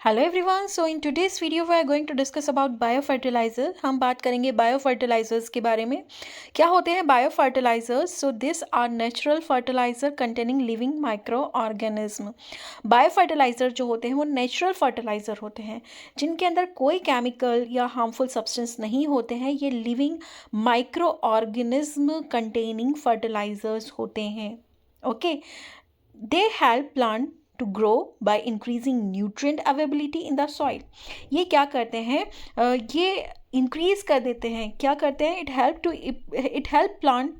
Hello everyone, so in today's video we are going to discuss about biofertilizer. हम बात करेंगे biofertilisers के बारे में। क्या होते हैं biofertilizers? So this are natural fertilizer containing living micro organism. Biofertilizer जो होते हैं वो नेचुरल फर्टिलाइजर होते हैं जिनके अंदर कोई केमिकल या हार्मफुल सब्सटेंस नहीं होते हैं। ये living micro organism containing fertilizers होते हैं। Okay, they help plant to grow by increasing nutrient availability in the soil। ये क्या करते हैं? ये इंक्रीज कर देते हैं। क्या करते हैं? It help plant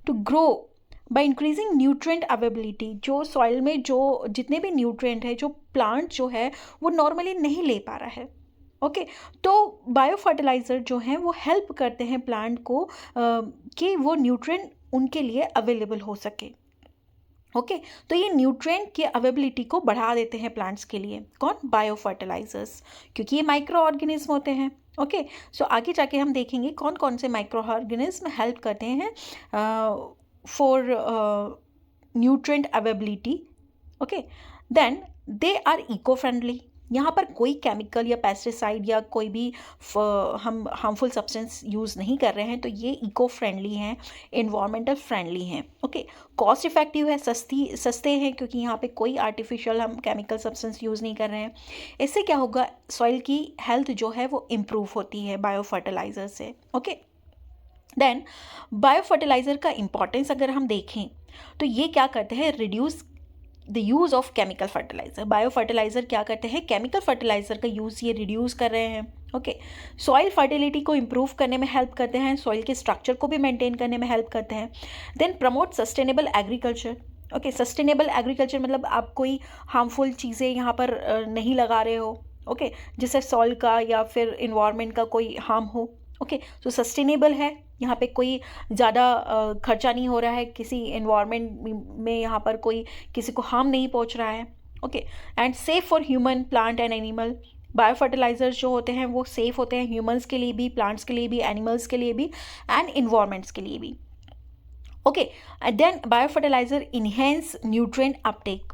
to grow by increasing nutrient availability. जो सॉइल में जो जितने भी न्यूट्रिएंट है जो प्लांट जो है वो नॉर्मली नहीं ले पा रहा है। ओके, तो बायो फर्टिलाइज़र जो हैं वो हेल्प करते हैं प्लांट को कि वो न्यूट्रिएंट उनके लिए अवेलेबल हो सके। ओके, तो ये न्यूट्रिएंट की अवेबिलिटी को बढ़ा देते हैं प्लांट्स के लिए। कौन? बायो फर्टिलाइजर्स, क्योंकि ये माइक्रो ऑर्गेनिज्म होते हैं। ओके, सो आगे जाके हम देखेंगे कौन कौन से माइक्रो ऑर्गेनिज्म हेल्प करते हैं for nutrient availability. Okay, then they are eco friendly. यहाँ पर कोई केमिकल या पेस्टिसाइड या कोई भी हम हार्मफुल सब्सटेंस यूज़ नहीं कर रहे हैं, तो ये इको फ्रेंडली हैं, इन्वायरमेंटल फ्रेंडली हैं। ओके, कॉस्ट इफेक्टिव है, सस्ते हैं क्योंकि यहाँ पे कोई आर्टिफिशियल हम केमिकल सब्सटेंस यूज़ नहीं कर रहे हैं। इससे क्या होगा? सॉइल की हेल्थ जो है वो इम्प्रूव होती है बायो फर्टिलाइज़र से। ओके, देन बायो फर्टिलाइज़र का इम्पॉर्टेंस अगर हम देखें तो ये क्या करते हैं? Reduce the use of chemical fertiliser. Bio fertiliser क्या करते हैं? केमिकल फर्टिलाइज़र का यूज़ ये रिड्यूस कर रहे हैं। ओके, सॉइल फर्टिलिटी को इम्प्रूव करने में हेल्प करते हैं, सॉइल के स्ट्रक्चर को भी मेंटेन करने में हेल्प करते हैं। Then promote sustainable agriculture. Okay, sustainable agriculture मतलब आप कोई हार्मफुल चीज़ें यहाँ पर नहीं लगा रहे हो। ओके, जिससे सॉइल का या फिर इन्वायरमेंट का कोई हार्म हो। ओके, तो सस्टेनेबल है, यहाँ पे कोई ज़्यादा खर्चा नहीं हो रहा है, किसी इन्वायरमेंट में यहाँ पर कोई किसी को हार्म नहीं पहुँच रहा है। Okay, and safe for human, plant and animal. Bio fertilizers जो होते हैं वो सेफ होते हैं ह्यूमंस के लिए भी, प्लांट्स के लिए भी, एनिमल्स के लिए भी एंड इन्वायरमेंट्स के लिए भी। Okay, then bio fertilizer enhance nutrient uptake.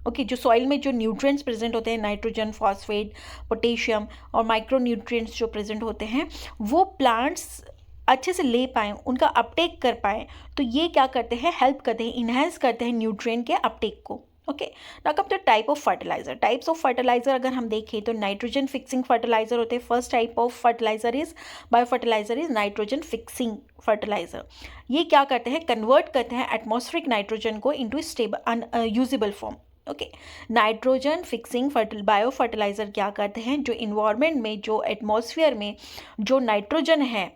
Okay, जो सॉइल में जो न्यूट्रिएंट्स प्रेजेंट होते हैं, नाइट्रोजन, फॉस्फेट, पोटेशियम और माइक्रो न्यूट्रिएंट्स जो प्रेजेंट होते हैं, वो प्लांट्स अच्छे से ले पाएँ, उनका अपटेक कर पाएँ। तो ये क्या करते हैं? हेल्प करते हैं, इन्हेंस करते हैं न्यूट्रिएंट के अपटेक को। Okay, now come to type of fertilizer. Types of fertilizer अगर हम देखें तो नाइट्रोजन फिक्सिंग फर्टिलाइजर होते हैं। First type of fertilizer is bio fertilizer is nitrogen fixing fertilizer. ये क्या करते हैं? कन्वर्ट करते हैं एटमॉस्फेरिक नाइट्रोजन को into stable usable form. Okay, nitrogen fixing bio fertilizer क्या करते हैं? जो इन्वायरमेंट में, जो एटमॉस्फेयर में जो नाइट्रोजन है,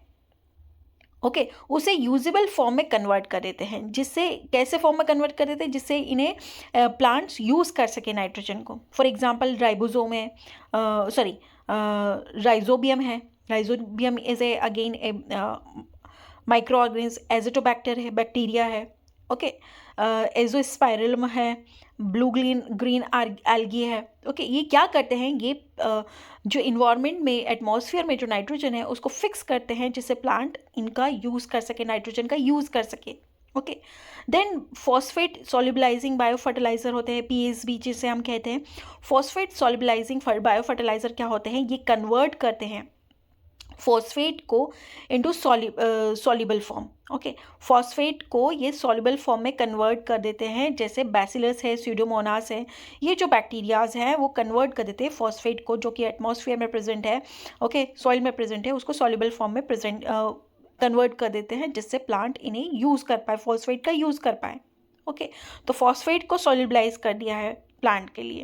ओके, उसे यूजेबल फॉर्म में कन्वर्ट कर देते हैं। जिससे कैसे फॉर्म में कन्वर्ट कर देते हैं? जिससे इन्हें प्लांट्स यूज़ कर सके नाइट्रोजन को। फॉर एग्जांपल राइबोसोम है, राइजोबियम है। Rhizobium is a again A micro organism. Azotobacter है, बैक्टीरिया है। ओके, एजोस्पाइरलम है, ब्लू ग्रीन एल्गी है। ओके, ये क्या करते हैं? ये जो इन्वायरमेंट में, एटमॉस्फेयर में जो नाइट्रोजन है उसको फिक्स करते हैं जिससे प्लांट इनका यूज़ कर सके, नाइट्रोजन का यूज़ कर सके। Okay, then phosphate solubilizing bio fertilizer होते हैं, पीएसबी जिसे हम कहते हैं। फॉस्फेट सॉल्युबलाइजिंग बायो फर्टिलाइजर क्या होते हैं? ये कन्वर्ट करते हैं फॉस्फेट को into soluble form. Okay, phosphate को ये सॉल्युबल फॉर्म में कन्वर्ट कर देते हैं। जैसे बैसिलस है, स्यूडोमोनास है, ये जो बैक्टीरियाज हैं वो कन्वर्ट कर देते हैं फॉस्फेट को, जो कि एटमॉस्फेयर में प्रेजेंट है, ओके, सॉइल में प्रेजेंट है, उसको सॉल्युबल फॉर्म में प्रेजेंट कन्वर्ट कर देते हैं जिससे प्लांट इन्हें यूज़ कर पाए, फॉस्फेट का यूज़ कर पाए। ओके, तो फॉस्फेट को सॉल्युबलाइज कर दिया है प्लांट के लिए।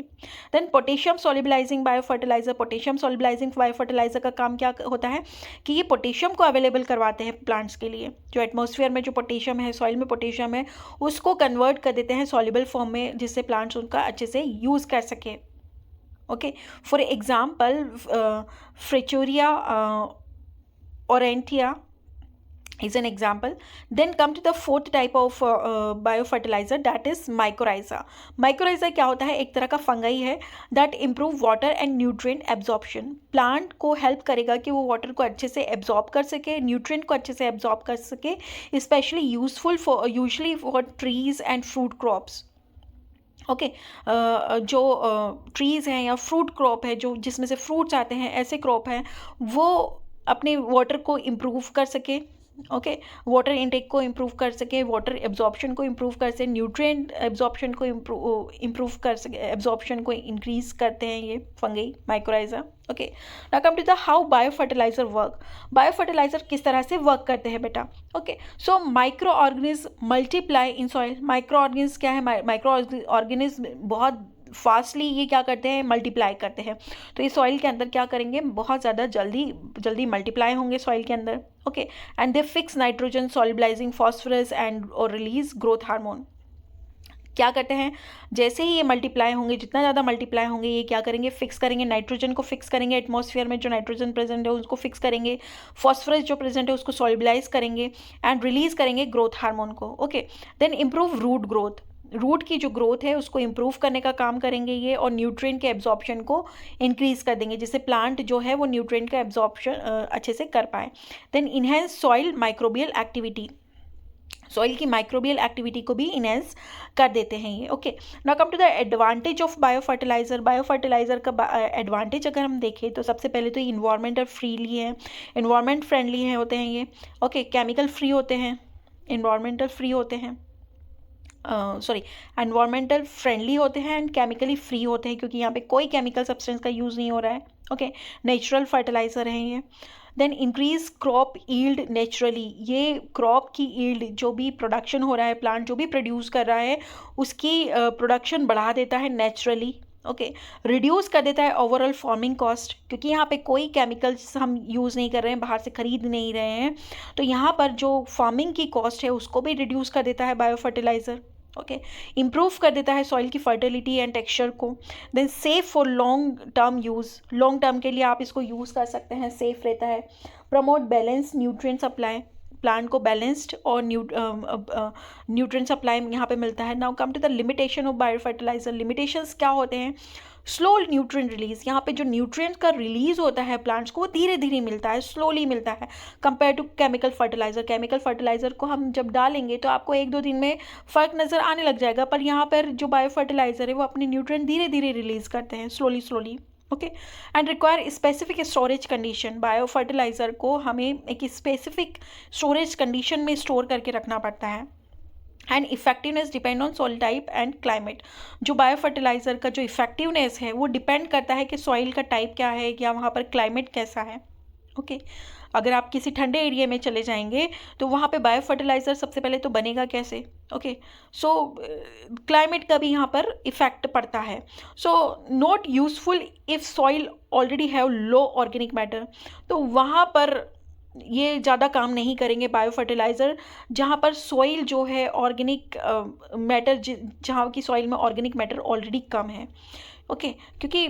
Then potassium solubilizing bio fertilizer. Potassium solubilizing bio fertilizer का काम क्या होता है? कि ये पोटेशियम को अवेलेबल करवाते हैं प्लांट्स के लिए। जो एटमॉस्फेयर में जो पोटेशियम है, सॉइल में पोटेशियम है, उसको कन्वर्ट कर देते हैं सॉल्युबल फॉर्म में जिससे प्लांट्स उनका अच्छे से यूज़ कर सके। Okay, for example Frateuria aurantia is an example. Then come to the fourth type of biofertilizer, that is mycorrhiza. mycorrhiza क्या होता है? एक तरह का फंगाई है that improve water and nutrient absorption. Plant को हेल्प करेगा कि वो वाटर को अच्छे से एब्जॉर्ब कर सके, न्यूट्रिएंट को अच्छे से एब्जॉर्ब कर सके, specially useful for usually for trees and fruit crops. Okay. जो ट्रीज़ हैं या फ्रूट क्रॉप है, जो जिसमें से फ्रूट्स आते हैं, ऐसे क्रॉप हैं, वो अपने वाटर को इम्प्रूव कर सके। ओके। वाटर इनटेक को इम्प्रूव कर सके, वाटर एब्जॉर्प्शन को इम्प्रूव कर सके, न्यूट्रिएंट एब्जॉर्प्शन को इम्प्रूव कर सके, एब्जॉर्प्शन को इंक्रीज करते हैं ये fungi mycorrhiza. Okay. Now come to the how bio fertilizer work. Bio fertilizer किस तरह से वर्क करते हैं बेटा? Okay. So micro organism multiply in soil. Micro organism क्या है? माइक्रो ऑर्गेनिज्म बहुत फास्टली ये क्या करते हैं? मल्टीप्लाई करते हैं। तो ये सॉइल के अंदर क्या करेंगे? बहुत ज़्यादा जल्दी मल्टीप्लाई होंगे सॉइल के अंदर। Okay. And they fix nitrogen solubilizing phosphorus and और रिलीज ग्रोथ हार्मोन। क्या करते हैं? जैसे ही ये मल्टीप्लाई होंगे, जितना ज़्यादा मल्टीप्लाई होंगे, ये क्या करेंगे? फिक्स करेंगे, नाइट्रोजन को फिक्स करेंगे, एटमॉस्फेयर में जो नाइट्रोजन प्रेजेंट है उसको फिक्स करेंगे, फॉस्फोरस जो प्रेजेंट है उसको सॉल्युबलाइज करेंगे एंड रिलीज करेंगे ग्रोथ हार्मोन को। Okay. Then improve root growth. Root की जो ग्रोथ है उसको इम्प्रूव करने का काम करेंगे ये, और न्यूट्रिएंट के एब्जॉर्प्शन को इंक्रीज कर देंगे, जिससे प्लांट जो है वो न्यूट्रिएंट का एब्जॉर्प्शन अच्छे से कर पाए। Then enhance soil microbial activity. Soil की माइक्रोबियल एक्टिविटी को भी इनहेंस कर देते हैं ये। Okay. Now come to the advantage of bio fertilizer. Bio fertilizer का एडवांटेज अगर हम देखें तो सबसे पहले तो ये इन्वायरमेंटल फ्रीली है, इन्वायरमेंट फ्रेंडली है होते हैं ये। ओके। केमिकल फ्री होते हैं, इन्वायरमेंटल फ्री होते हैं, एनवायरमेंटल फ्रेंडली होते हैं एंड केमिकली फ्री होते हैं, क्योंकि यहाँ पे कोई केमिकल सब्सटेंस का यूज़ नहीं हो रहा है। ओके। नेचुरल फर्टिलाइज़र हैं ये। Then increase crop yield naturally. ये क्रॉप की ईल्ड, जो भी प्रोडक्शन हो रहा है, प्लांट जो भी प्रोड्यूस कर रहा है उसकी प्रोडक्शन बढ़ा देता है नेचुरली। ओके। रिड्यूस कर देता है ओवरऑल फार्मिंग कॉस्ट, क्योंकि यहाँ पे कोई केमिकल्स हम यूज़ नहीं कर रहे हैं, बाहर से खरीद नहीं रहे हैं, तो यहाँ पर जो फार्मिंग की कॉस्ट है उसको भी रिड्यूस कर देता है बायो फर्टिलाइज़र। ओके। इम्प्रूव कर देता है सॉइल की फर्टिलिटी एंड टेक्सचर को। Then safe for long term use. Long term के लिए आप इसको यूज़ कर सकते हैं, सेफ रहता है। Promote balance nutrient supply. Plant को बैलेंस्ड और न्यूट्रिएंट सप्लाई यहाँ पे मिलता है। Now come to the limitation of bio fertilizer. Limitations क्या होते हैं? Slow nutrient release. यहाँ पे जो न्यूट्रिएंट का रिलीज होता है प्लांट्स को, वो धीरे धीरे मिलता है, स्लोली मिलता है compare to chemical fertilizer. Chemical fertilizer को हम जब डालेंगे तो आपको 1-2 दिन में फ़र्क नज़र आने लग जाएगा, पर यहाँ पर जो बायो फर्टिलाइजर है वो अपने न्यूट्रिएंट धीरे धीरे रिलीज करते हैं, slowly. Okay. And require specific storage condition. Bio fertiliser को हमें एक स्पेसिफिक स्टोरेज कंडीशन में स्टोर करके रखना पड़ता है। And effectiveness depend on soil type and climate. जो बायो फर्टिलाइज़र का जो इफेक्टिवनेस है वो डिपेंड करता है कि सॉइल का टाइप क्या है या वहाँ पर क्लाइमेट कैसा है। ओके। अगर आप किसी ठंडे एरिया में चले जाएंगे तो वहाँ पे बायो फर्टिलाइज़र सबसे पहले तो बनेगा कैसे? ओके। सो क्लाइमेट का भी यहाँ पर इफेक्ट पड़ता है। So not useful if soil already have low organic matter. तो वहाँ पर ये ज़्यादा काम नहीं करेंगे बायो फर्टिलाइज़र, जहाँ पर सॉइल जो है ऑर्गेनिक मैटर, जहाँ की सॉइल में ऑर्गेनिक मैटर ऑलरेडी कम है। ओके। क्योंकि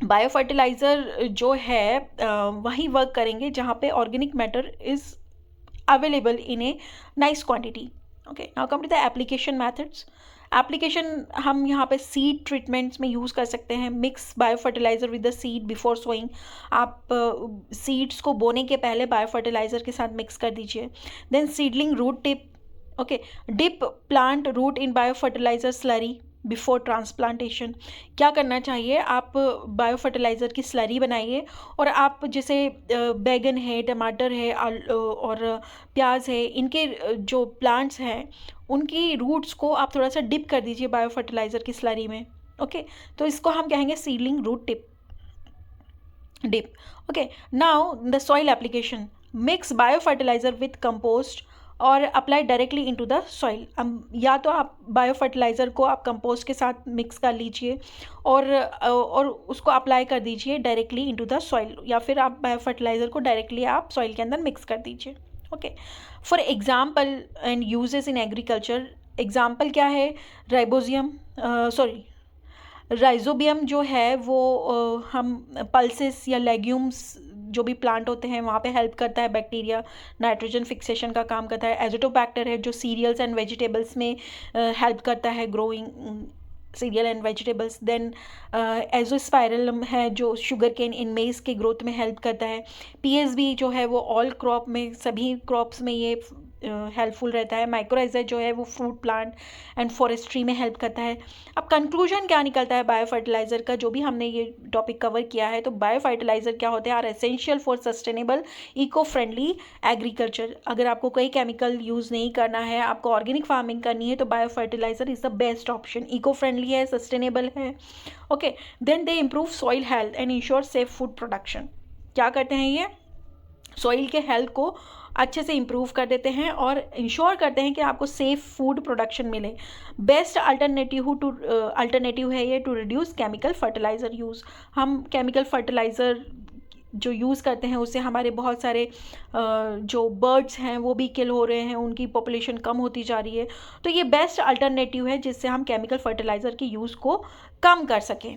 बायो फर्टिलाइज़र जो है वही वर्क करेंगे जहाँ पे organic matter is available in a nice quantity. Okay. Now come to the application methods. Application हम यहाँ पे सीड ट्रीटमेंट्स में यूज़ कर सकते हैं। Mix bio fertilizer with the seed before sowing. आप सीड्स को बोने के पहले बायो फर्टिलाइज़र के साथ मिक्स कर दीजिए। Then seedling root tip. Okay. Dip plant root in bio fertilizer slurry before transplantation. क्या करना चाहिए? आप बायो फर्टिलाइज़र की स्लरी बनाइए और आप जैसे बैगन है, टमाटर है और प्याज है, इनके जो प्लांट्स हैं उनकी रूट्स को आप थोड़ा सा डिप कर दीजिए बायो फर्टिलाइज़र की स्लरी में। ओके। तो इसको हम कहेंगे seedling root dip. Okay. Now the soil application. Mix bio fertilizer with compost और apply directly into the soil. या तो आप बायो फर्टिलाइज़र को आप कंपोस्ट के साथ मिक्स कर लीजिए और उसको अप्लाई कर दीजिए डायरेक्टली इनटू द सॉइल, या फिर आप बायो फर्टिलाइज़र को डायरेक्टली आप सॉइल के अंदर मिक्स कर दीजिए। Okay. For example and uses in agriculture. Example क्या है? राइजोबियम जो है वो हम पल्सेस या लेग्यूम्स जो भी प्लांट होते हैं वहाँ पे हेल्प करता है। बैक्टीरिया नाइट्रोजन फिक्सेशन का काम करता है। एजोटोबैक्टर है जो सीरियल्स एंड वेजिटेबल्स में हेल्प करता है, growing cereal and vegetables. Then azospirillum है जो शुगर केन इन मेज के ग्रोथ में हेल्प करता है। पीएसबी जो है वो ऑल क्रॉप में, सभी क्रॉप्स में ये हेल्पफुल रहता है। माइक्रोराइज़ा जो है वो फ्रूट प्लांट एंड फॉरेस्ट्री में हेल्प करता है। अब कंक्लूजन क्या निकलता है बायो फर्टिलाइज़र का, जो भी हमने ये टॉपिक कवर किया है, तो बायो फर्टिलाइज़र क्या होते हैं, are essential for sustainable eco friendly agriculture. अगर आपको कोई केमिकल यूज़ नहीं करना है, आपको ऑर्गेनिक फार्मिंग करनी है, तो bio fertilizer is the best option. Eco friendly है, सस्टेनेबल है। Okay, then they improve soil health and ensure safe food production. क्या करते हैं ये, सॉइल के हेल्थ को अच्छे से इम्प्रूव कर देते हैं और इंश्योर करते हैं कि आपको सेफ फूड प्रोडक्शन मिले। बेस्ट अल्टरनेटिव है ये to reduce chemical fertilizer use. हम केमिकल फर्टिलाइज़र जो यूज़ करते हैं उससे हमारे बहुत सारे जो बर्ड्स हैं वो भी किल हो रहे हैं, उनकी पॉपुलेशन कम होती जा रही है। तो ये बेस्ट अल्टरनेटिव है जिससे हम केमिकल फर्टिलाइज़र की यूज़ को कम कर सकें।